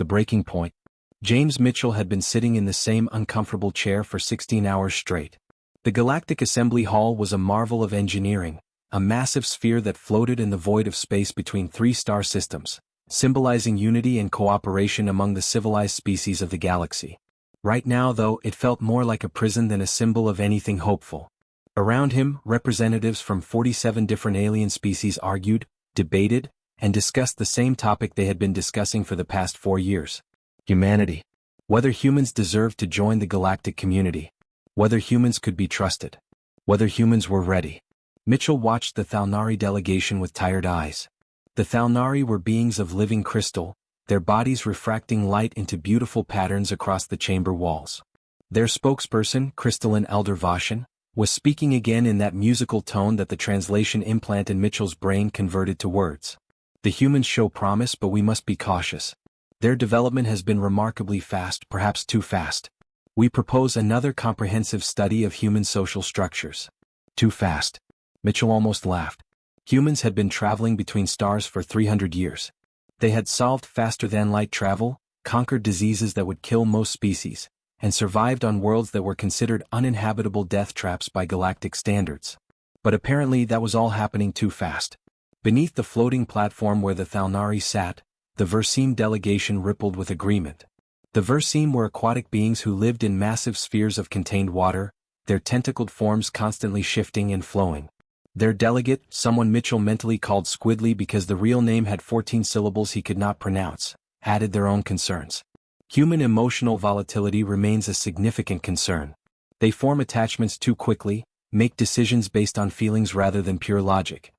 The breaking point. James Mitchell had been sitting in the same uncomfortable chair for 16 hours straight. The Galactic Assembly Hall was a marvel of engineering, a massive sphere that floated in the void of space between three star systems, symbolizing unity and cooperation among the civilized species of the galaxy. Right now, though, it felt more like a prison than a symbol of anything hopeful. Around him, representatives from 47 different alien species argued, debated, and discussed the same topic they had been discussing for the past 4 years. Humanity. Whether humans deserved to join the galactic community. Whether humans could be trusted. Whether humans were ready. Mitchell watched the Thalnari delegation with tired eyes. The Thalnari were beings of living crystal, their bodies refracting light into beautiful patterns across the chamber walls. Their spokesperson, Crystalline Elder Vashan, was speaking again in that musical tone that the translation implant in Mitchell's brain converted to words. The humans show promise, but we must be cautious. Their development has been remarkably fast, perhaps too fast. We propose another comprehensive study of human social structures. Too fast. Mitchell almost laughed. Humans had been traveling between stars for 300 years. They had solved faster-than-light travel, conquered diseases that would kill most species, and survived on worlds that were considered uninhabitable death traps by galactic standards. But apparently that was all happening too fast. Beneath the floating platform where the Thalnari sat, the Verseem delegation rippled with agreement. The Verseem were aquatic beings who lived in massive spheres of contained water, their tentacled forms constantly shifting and flowing. Their delegate, someone Mitchell mentally called Squidly because the real name had 14 syllables he could not pronounce, added their own concerns. Human emotional volatility remains a significant concern. They form attachments too quickly, make decisions based on feelings rather than pure logic.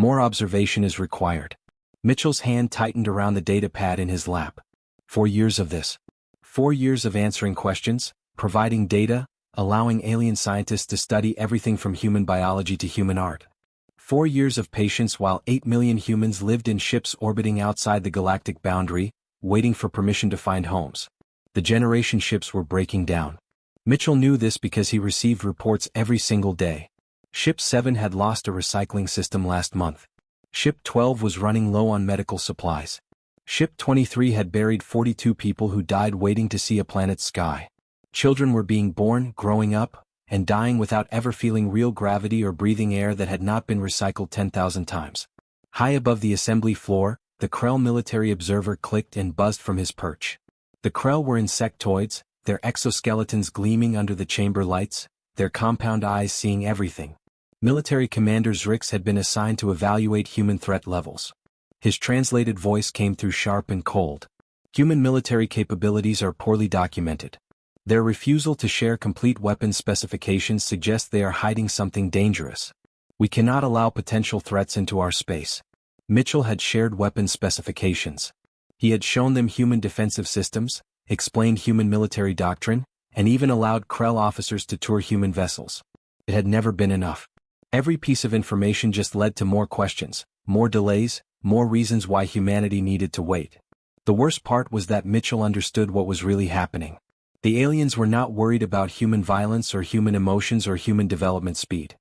More observation is required. Mitchell's hand tightened around the data pad in his lap. 4 years of this. 4 years of answering questions, providing data, allowing alien scientists to study everything from human biology to human art. 4 years of patience while 8 million humans lived in ships orbiting outside the galactic boundary, waiting for permission to find homes. The generation ships were breaking down. Mitchell knew this because he received reports every single day. Ship 7 had lost a recycling system last month. Ship 12 was running low on medical supplies. Ship 23 had buried 42 people who died waiting to see a planet's sky. Children were being born, growing up, and dying without ever feeling real gravity or breathing air that had not been recycled 10,000 times. High above the assembly floor, the Krell military observer clicked and buzzed from his perch. The Krell were insectoids, their exoskeletons gleaming under the chamber lights, their compound eyes seeing everything. Military Commander Zrix had been assigned to evaluate human threat levels. His translated voice came through sharp and cold. Human military capabilities are poorly documented. Their refusal to share complete weapons specifications suggests they are hiding something dangerous. We cannot allow potential threats into our space. Mitchell had shared weapons specifications. He had shown them human defensive systems, explained human military doctrine, and even allowed Krell officers to tour human vessels. It had never been enough. Every piece of information just led to more questions, more delays, more reasons why humanity needed to wait. The worst part was that Mitchell understood what was really happening. The aliens were not worried about human violence or human emotions or human development speed.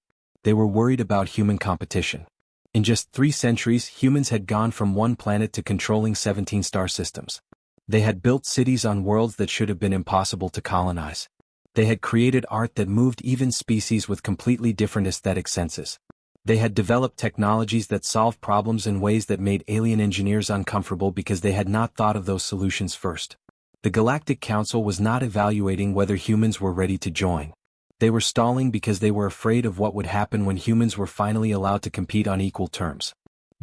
They were worried about human competition. In just 3 centuries, humans had gone from one planet to controlling 17 star systems. They had built cities on worlds that should have been impossible to colonize. They had created art that moved even species with completely different aesthetic senses. They had developed technologies that solved problems in ways that made alien engineers uncomfortable because they had not thought of those solutions first. The Galactic Council was not evaluating whether humans were ready to join. They were stalling because they were afraid of what would happen when humans were finally allowed to compete on equal terms.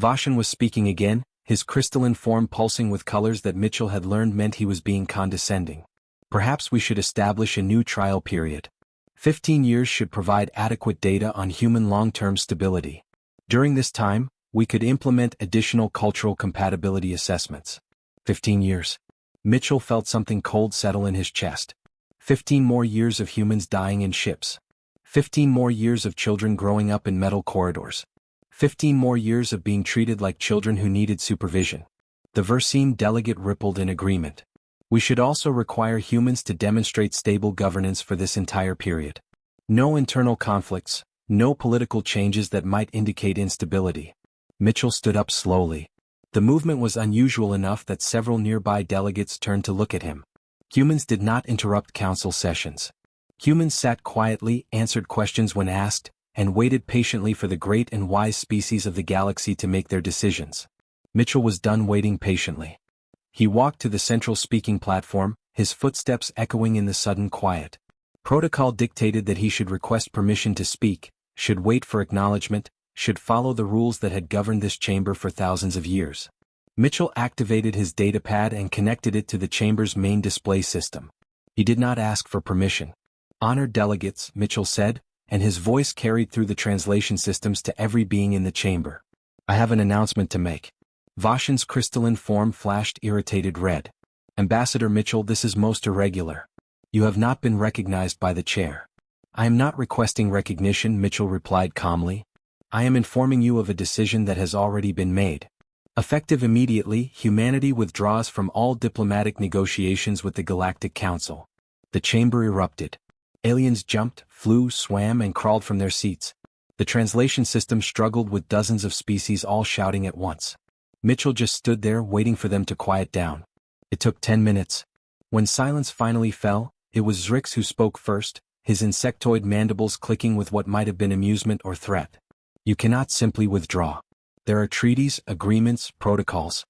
Vashan was speaking again, his crystalline form pulsing with colors that Mitchell had learned meant he was being condescending. Perhaps we should establish a new trial period. 15 years should provide adequate data on human long-term stability. During this time, we could implement additional cultural compatibility assessments. 15 years. Mitchell felt something cold settle in his chest. 15 more years of humans dying in ships. 15 more years of children growing up in metal corridors. 15 more years of being treated like children who needed supervision. The Verseem delegate rippled in agreement. We should also require humans to demonstrate stable governance for this entire period. No internal conflicts, no political changes that might indicate instability. Mitchell stood up slowly. The movement was unusual enough that several nearby delegates turned to look at him. Humans did not interrupt council sessions. Humans sat quietly, answered questions when asked, and waited patiently for the great and wise species of the galaxy to make their decisions. Mitchell was done waiting patiently. He walked to the central speaking platform, his footsteps echoing in the sudden quiet. Protocol dictated that he should request permission to speak, should wait for acknowledgement, should follow the rules that had governed this chamber for thousands of years. Mitchell activated his datapad and connected it to the chamber's main display system. He did not ask for permission. "Honored delegates," Mitchell said, and his voice carried through the translation systems to every being in the chamber. "I have an announcement to make." Vashan's crystalline form flashed irritated red. "Ambassador Mitchell, this is most irregular. You have not been recognized by the chair." "I am not requesting recognition," Mitchell replied calmly. "I am informing you of a decision that has already been made. Effective immediately, humanity withdraws from all diplomatic negotiations with the Galactic Council." The chamber erupted. Aliens jumped, flew, swam, and crawled from their seats. The translation system struggled with dozens of species all shouting at once. Mitchell just stood there waiting for them to quiet down. It took 10 minutes. When silence finally fell, it was Zrix who spoke first, his insectoid mandibles clicking with what might have been amusement or threat. "You cannot simply withdraw. There are treaties, agreements, protocols."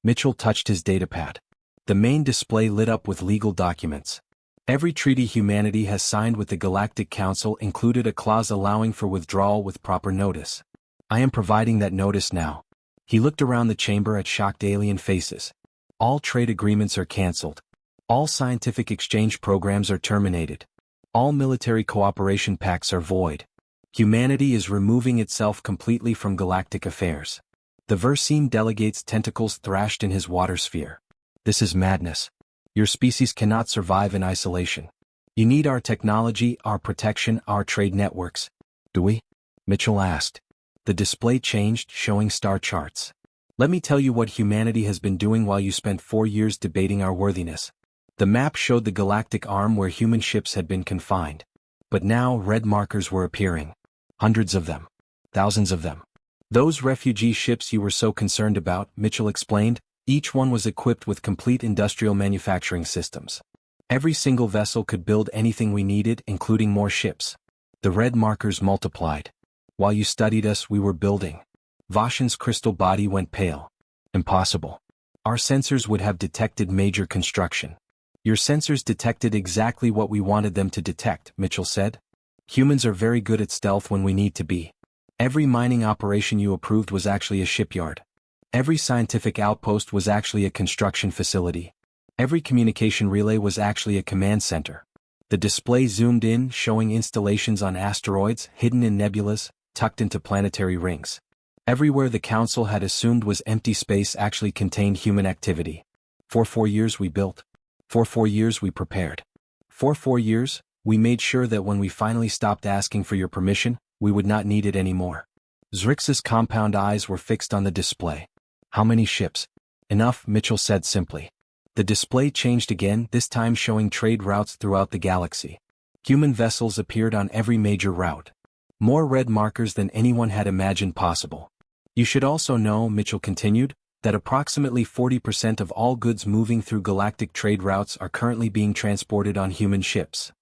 Mitchell touched his datapad. The main display lit up with legal documents. Every treaty humanity has signed with the Galactic Council included a clause allowing for withdrawal with proper notice. "I am providing that notice now." He looked around the chamber at shocked alien faces. "All trade agreements are cancelled. All scientific exchange programs are terminated. All military cooperation pacts are void. Humanity is removing itself completely from galactic affairs." The Versime delegate's tentacles thrashed in his water sphere. "This is madness. Your species cannot survive in isolation. You need our technology, our protection, our trade networks." "Do we?" Mitchell asked. The display changed, showing star charts. "Let me tell you what humanity has been doing while you spent 4 years debating our worthiness." The map showed the galactic arm where human ships had been confined. But now red markers were appearing. Hundreds of them. Thousands of them. "Those refugee ships you were so concerned about," Mitchell explained, "each one was equipped with complete industrial manufacturing systems. Every single vessel could build anything we needed, including more ships." The red markers multiplied. "While you studied us, we were building." Vashan's crystal body went pale. "Impossible. Our sensors would have detected major construction." "Your sensors detected exactly what we wanted them to detect," Mitchell said. "Humans are very good at stealth when we need to be. Every mining operation you approved was actually a shipyard. Every scientific outpost was actually a construction facility. Every communication relay was actually a command center." The display zoomed in, showing installations on asteroids, hidden in nebulas, tucked into planetary rings. Everywhere the Council had assumed was empty space actually contained human activity. "For 4 years we built. For 4 years we prepared. For 4 years, we made sure that when we finally stopped asking for your permission, we would not need it anymore." Zrix's compound eyes were fixed on the display. "How many ships?" "Enough," Mitchell said simply. The display changed again, this time showing trade routes throughout the galaxy. Human vessels appeared on every major route. More red markers than anyone had imagined possible. "You should also know," Mitchell continued, "that approximately 40% of all goods moving through galactic trade routes are currently being transported on human ships.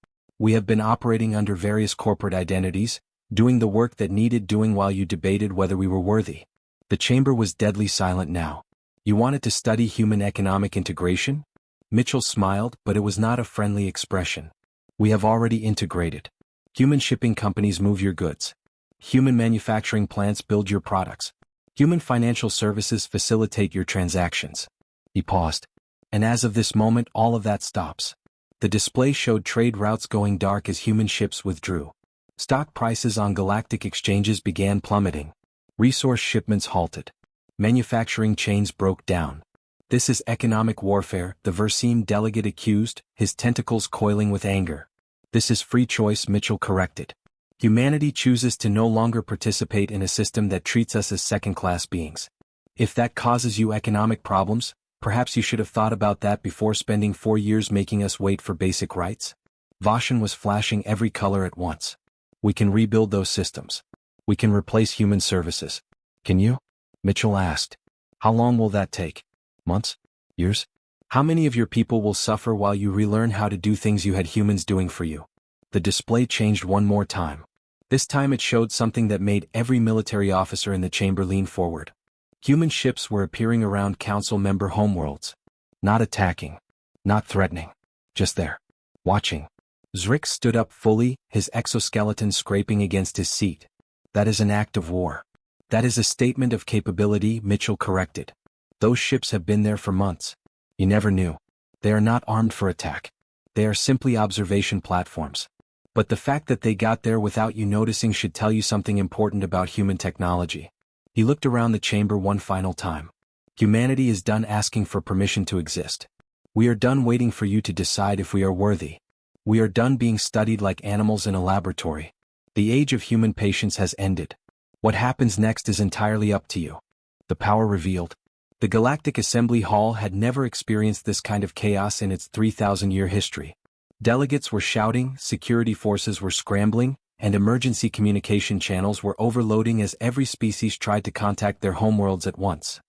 We have been operating under various corporate identities, doing the work that needed doing while you debated whether we were worthy." The chamber was deadly silent now. "You wanted to study human economic integration?" Mitchell smiled, but it was not a friendly expression. "We have already integrated. Human shipping companies move your goods. Human manufacturing plants build your products. Human financial services facilitate your transactions." He paused. "And as of this moment, all of that stops." The display showed trade routes going dark as human ships withdrew. Stock prices on galactic exchanges began plummeting. Resource shipments halted. Manufacturing chains broke down. "This is economic warfare," the Versime delegate accused, his tentacles coiling with anger. "This is free choice," Mitchell corrected. "Humanity chooses to no longer participate in a system that treats us as second-class beings. If that causes you economic problems, perhaps you should have thought about that before spending 4 years making us wait for basic rights." Vashan was flashing every color at once. "We can rebuild those systems. We can replace human services." "Can you?" Mitchell asked. How long will that take? Months? Years? How many of your people will suffer while you relearn how to do things you had humans doing for you? The display changed one more time. This time it showed something that made every military officer in the chamber lean forward. Human ships were appearing around council member homeworlds. Not attacking. Not threatening. Just there. Watching. Zrix stood up fully, his exoskeleton scraping against his seat. That is an act of war. That is a statement of capability, Mitchell corrected. Those ships have been there for months. You never knew. They are not armed for attack. They are simply observation platforms. But the fact that they got there without you noticing should tell you something important about human technology. He looked around the chamber one final time. Humanity is done asking for permission to exist. We are done waiting for you to decide if we are worthy. We are done being studied like animals in a laboratory. The age of human patience has ended. What happens next is entirely up to you. The power revealed. The Galactic Assembly Hall had never experienced this kind of chaos in its 3,000-year history. Delegates were shouting, security forces were scrambling, and emergency communication channels were overloading as every species tried to contact their homeworlds at once.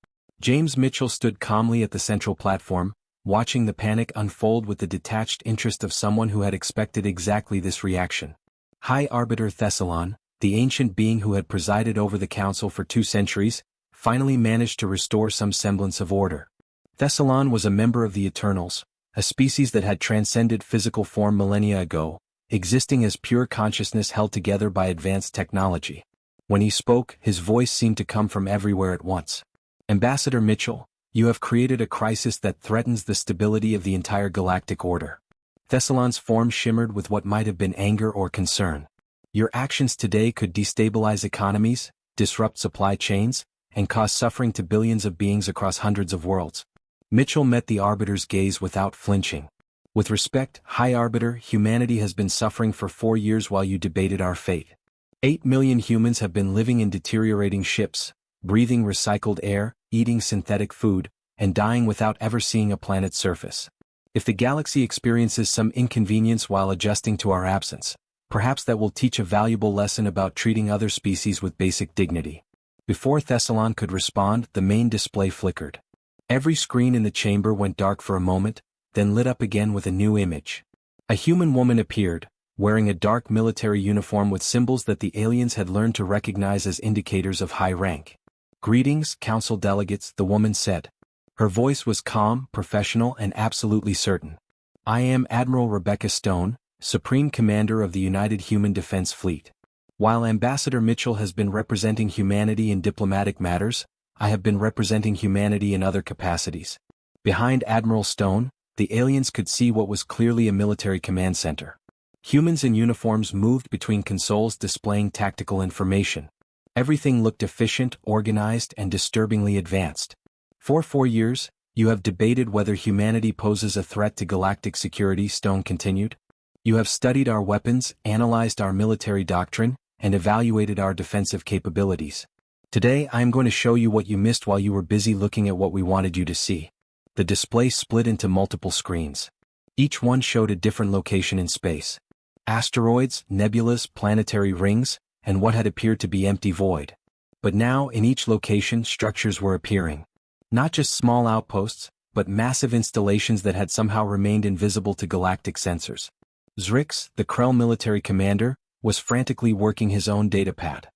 James Mitchell stood calmly at the central platform, watching the panic unfold with the detached interest of someone who had expected exactly this reaction. High Arbiter Thessalon, the ancient being who had presided over the Council for 2 centuries, finally managed to restore some semblance of order. Thessalon was a member of the Eternals, a species that had transcended physical form millennia ago, existing as pure consciousness held together by advanced technology. When he spoke, his voice seemed to come from everywhere at once. Ambassador Mitchell, you have created a crisis that threatens the stability of the entire galactic order. Thessalon's form shimmered with what might have been anger or concern. Your actions today could destabilize economies, disrupt supply chains, and cause suffering to billions of beings across hundreds of worlds. Mitchell met the Arbiter's gaze without flinching. With respect, High Arbiter, humanity has been suffering for 4 years while you debated our fate. 8 million humans have been living in deteriorating ships, breathing recycled air, eating synthetic food, and dying without ever seeing a planet's surface. If the galaxy experiences some inconvenience while adjusting to our absence, perhaps that will teach a valuable lesson about treating other species with basic dignity. Before Thessalon could respond, the main display flickered. Every screen in the chamber went dark for a moment, then lit up again with a new image. A human woman appeared, wearing a dark military uniform with symbols that the aliens had learned to recognize as indicators of high rank. "Greetings, Council delegates," the woman said. Her voice was calm, professional, and absolutely certain. "I am Admiral Rebecca Stone, Supreme Commander of the United Human Defense Fleet. While Ambassador Mitchell has been representing humanity in diplomatic matters, I have been representing humanity in other capacities." Behind Admiral Stone, the aliens could see what was clearly a military command center. Humans in uniforms moved between consoles displaying tactical information. Everything looked efficient, organized, and disturbingly advanced. For 4 years, you have debated whether humanity poses a threat to galactic security, Stone continued. You have studied our weapons, analyzed our military doctrine, and evaluated our defensive capabilities. Today I am going to show you what you missed while you were busy looking at what we wanted you to see. The display split into multiple screens. Each one showed a different location in space. Asteroids, nebulas, planetary rings, and what had appeared to be empty void. But now in each location structures were appearing. Not just small outposts, but massive installations that had somehow remained invisible to galactic sensors. Zrix, the Krell military commander, was frantically working his own datapad.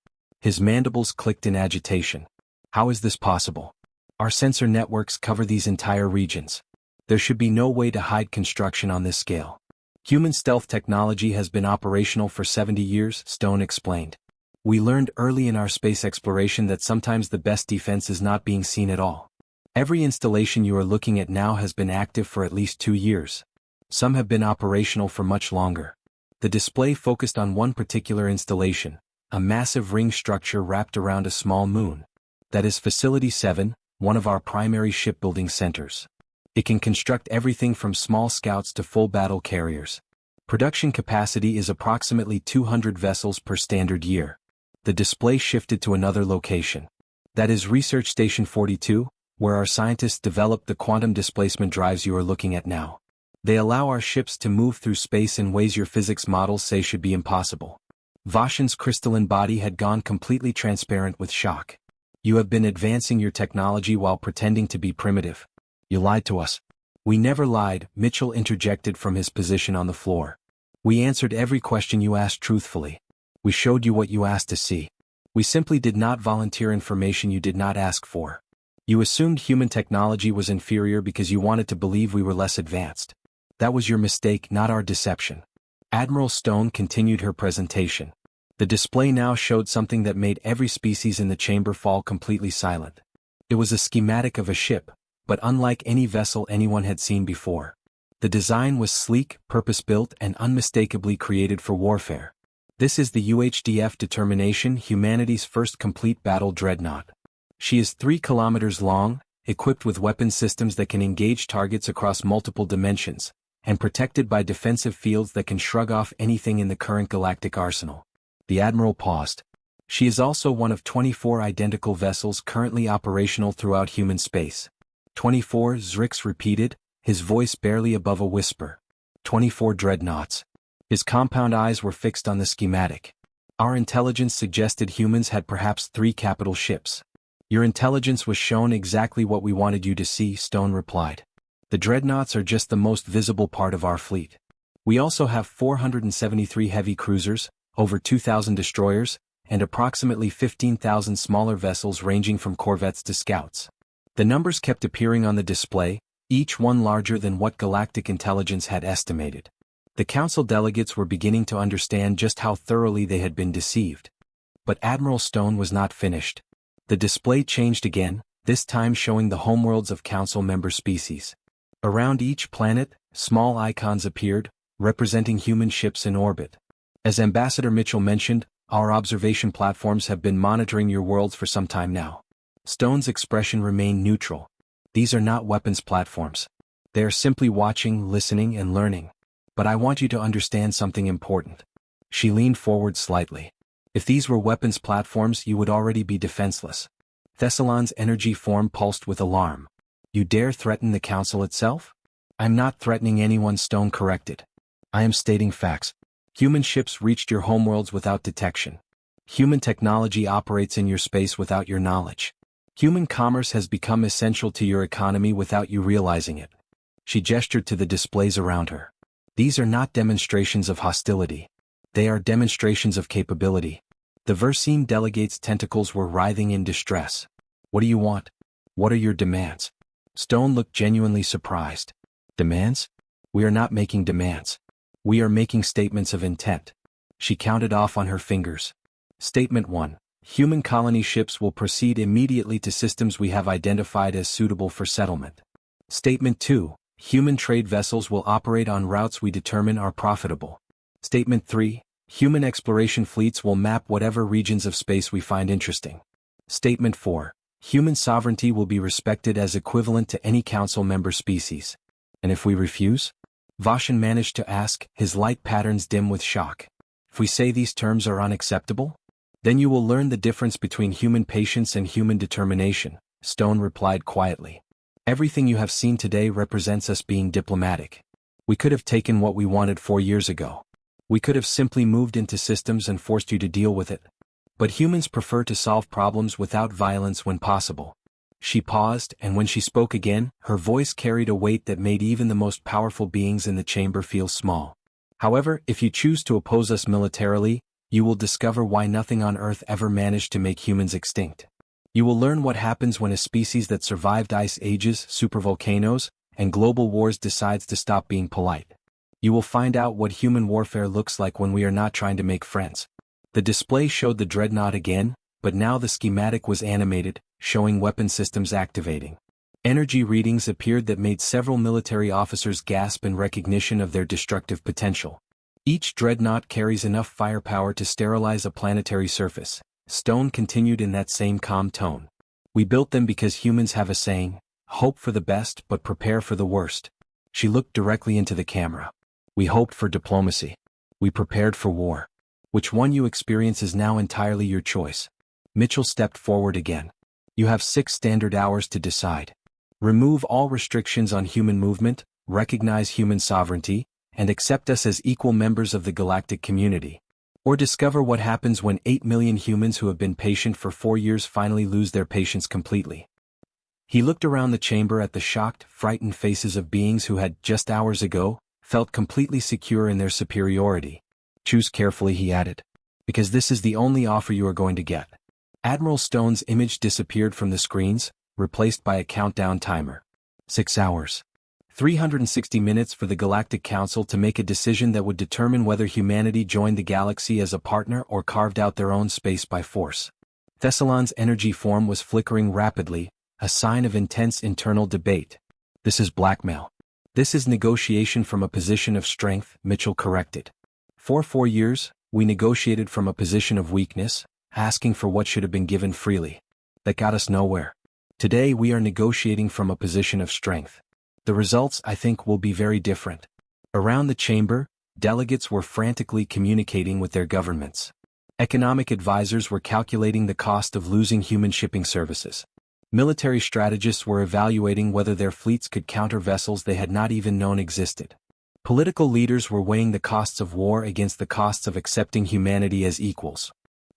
His mandibles clicked in agitation. How is this possible? Our sensor networks cover these entire regions. There should be no way to hide construction on this scale. Human stealth technology has been operational for 70 years, Stone explained. We learned early in our space exploration that sometimes the best defense is not being seen at all. Every installation you are looking at now has been active for at least 2 years. Some have been operational for much longer. The display focused on one particular installation, a massive ring structure wrapped around a small moon. That is Facility 7, one of our primary shipbuilding centers. It can construct everything from small scouts to full battle carriers. Production capacity is approximately 200 vessels per standard year. The display shifted to another location. That is Research Station 42, where our scientists developed the quantum displacement drives you are looking at now. They allow our ships to move through space in ways your physics models say should be impossible. Vashan's crystalline body had gone completely transparent with shock. You have been advancing your technology while pretending to be primitive. You lied to us. We never lied, Mitchell interjected from his position on the floor. We answered every question you asked truthfully. We showed you what you asked to see. We simply did not volunteer information you did not ask for. You assumed human technology was inferior because you wanted to believe we were less advanced. That was your mistake, not our deception. Admiral Stone continued her presentation. The display now showed something that made every species in the chamber fall completely silent. It was a schematic of a ship, but unlike any vessel anyone had seen before. The design was sleek, purpose-built, and unmistakably created for warfare. This is the UHDF Determination, humanity's first complete battle dreadnought. She is 3 kilometers long, equipped with weapon systems that can engage targets across multiple dimensions, and protected by defensive fields that can shrug off anything in the current galactic arsenal. The Admiral paused. She is also one of 24 identical vessels currently operational throughout human space. 24, Zrix repeated, his voice barely above a whisper. 24 dreadnoughts. His compound eyes were fixed on the schematic. Our intelligence suggested humans had perhaps 3 capital ships. Your intelligence was shown exactly what we wanted you to see, Stone replied. The dreadnoughts are just the most visible part of our fleet. We also have 473 heavy cruisers, over 2,000 destroyers, and approximately 15,000 smaller vessels ranging from corvettes to scouts. The numbers kept appearing on the display, each one larger than what galactic intelligence had estimated. The council delegates were beginning to understand just how thoroughly they had been deceived. But Admiral Stone was not finished. The display changed again, this time showing the homeworlds of council member species. Around each planet, small icons appeared, representing human ships in orbit. As Ambassador Mitchell mentioned, our observation platforms have been monitoring your worlds for some time now. Stone's expression remained neutral. These are not weapons platforms. They are simply watching, listening, and learning. But I want you to understand something important. She leaned forward slightly. If these were weapons platforms, you would already be defenseless. Thessalon's energy form pulsed with alarm. You dare threaten the council itself? I'm not threatening anyone, Stone corrected. I am stating facts. Human ships reached your homeworlds without detection. Human technology operates in your space without your knowledge. Human commerce has become essential to your economy without you realizing it. She gestured to the displays around her. These are not demonstrations of hostility. They are demonstrations of capability. The Versine delegates' tentacles were writhing in distress. What do you want? What are your demands? Stone looked genuinely surprised. Demands? We are not making demands. We are making statements of intent. She counted off on her fingers. Statement 1. Human colony ships will proceed immediately to systems we have identified as suitable for settlement. Statement 2. Human trade vessels will operate on routes we determine are profitable. Statement 3. Human exploration fleets will map whatever regions of space we find interesting. Statement 4. Human sovereignty will be respected as equivalent to any council member species. And if we refuse? Vashan managed to ask, his light patterns dim with shock. If we say these terms are unacceptable? Then you will learn the difference between human patience and human determination, Stone replied quietly. Everything you have seen today represents us being diplomatic. We could have taken what we wanted 4 years ago. We could have simply moved into systems and forced you to deal with it. But humans prefer to solve problems without violence when possible. She paused, and when she spoke again, her voice carried a weight that made even the most powerful beings in the chamber feel small. However, if you choose to oppose us militarily, you will discover why nothing on Earth ever managed to make humans extinct. You will learn what happens when a species that survived ice ages, supervolcanoes, and global wars decides to stop being polite. You will find out what human warfare looks like when we are not trying to make friends. The display showed the dreadnought again, but now the schematic was animated, showing weapon systems activating. Energy readings appeared that made several military officers gasp in recognition of their destructive potential. Each dreadnought carries enough firepower to sterilize a planetary surface. Stone continued in that same calm tone. We built them because humans have a saying, hope for the best but prepare for the worst. She looked directly into the camera. We hoped for diplomacy. We prepared for war. Which one you experience is now entirely your choice. Mitchell stepped forward again. You have 6 standard hours to decide. Remove all restrictions on human movement, recognize human sovereignty, and accept us as equal members of the galactic community. Or discover what happens when 8 million humans who have been patient for 4 years finally lose their patience completely. He looked around the chamber at the shocked, frightened faces of beings who had, just hours ago, felt completely secure in their superiority. Choose carefully, he added. Because this is the only offer you are going to get. Admiral Stone's image disappeared from the screens, replaced by a countdown timer. 6 hours. 360 minutes for the Galactic Council to make a decision that would determine whether humanity joined the galaxy as a partner or carved out their own space by force. Thessalon's energy form was flickering rapidly, a sign of intense internal debate. This is blackmail. This is negotiation from a position of strength, Mitchell corrected. For 4 years, we negotiated from a position of weakness, asking for what should have been given freely. That got us nowhere. Today we are negotiating from a position of strength. The results, I think, will be very different. Around the chamber, delegates were frantically communicating with their governments. Economic advisors were calculating the cost of losing human shipping services. Military strategists were evaluating whether their fleets could counter vessels they had not even known existed. Political leaders were weighing the costs of war against the costs of accepting humanity as equals.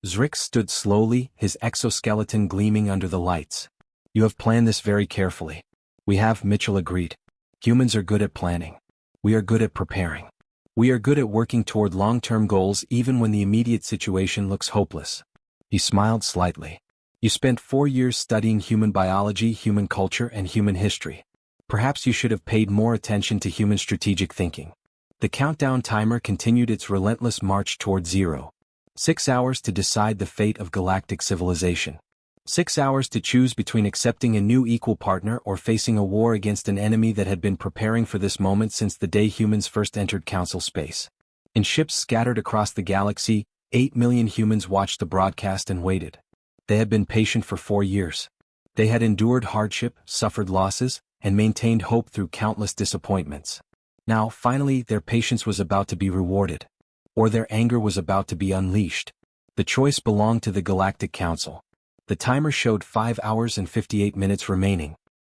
Zrix stood slowly, his exoskeleton gleaming under the lights. You have planned this very carefully. We have, Mitchell agreed. Humans are good at planning. We are good at preparing. We are good at working toward long-term goals even when the immediate situation looks hopeless. He smiled slightly. You spent 4 years studying human biology, human culture, and human history. Perhaps you should have paid more attention to human strategic thinking. The countdown timer continued its relentless march toward zero. 6 hours to decide the fate of galactic civilization. 6 hours to choose between accepting a new equal partner or facing a war against an enemy that had been preparing for this moment since the day humans first entered Council space. In ships scattered across the galaxy, 8 million humans watched the broadcast and waited. They had been patient for 4 years. They had endured hardship, suffered losses, and maintained hope through countless disappointments. Now, finally, their patience was about to be rewarded. Or their anger was about to be unleashed. The choice belonged to the Galactic Council. The timer showed 5 hours and 58 minutes remaining.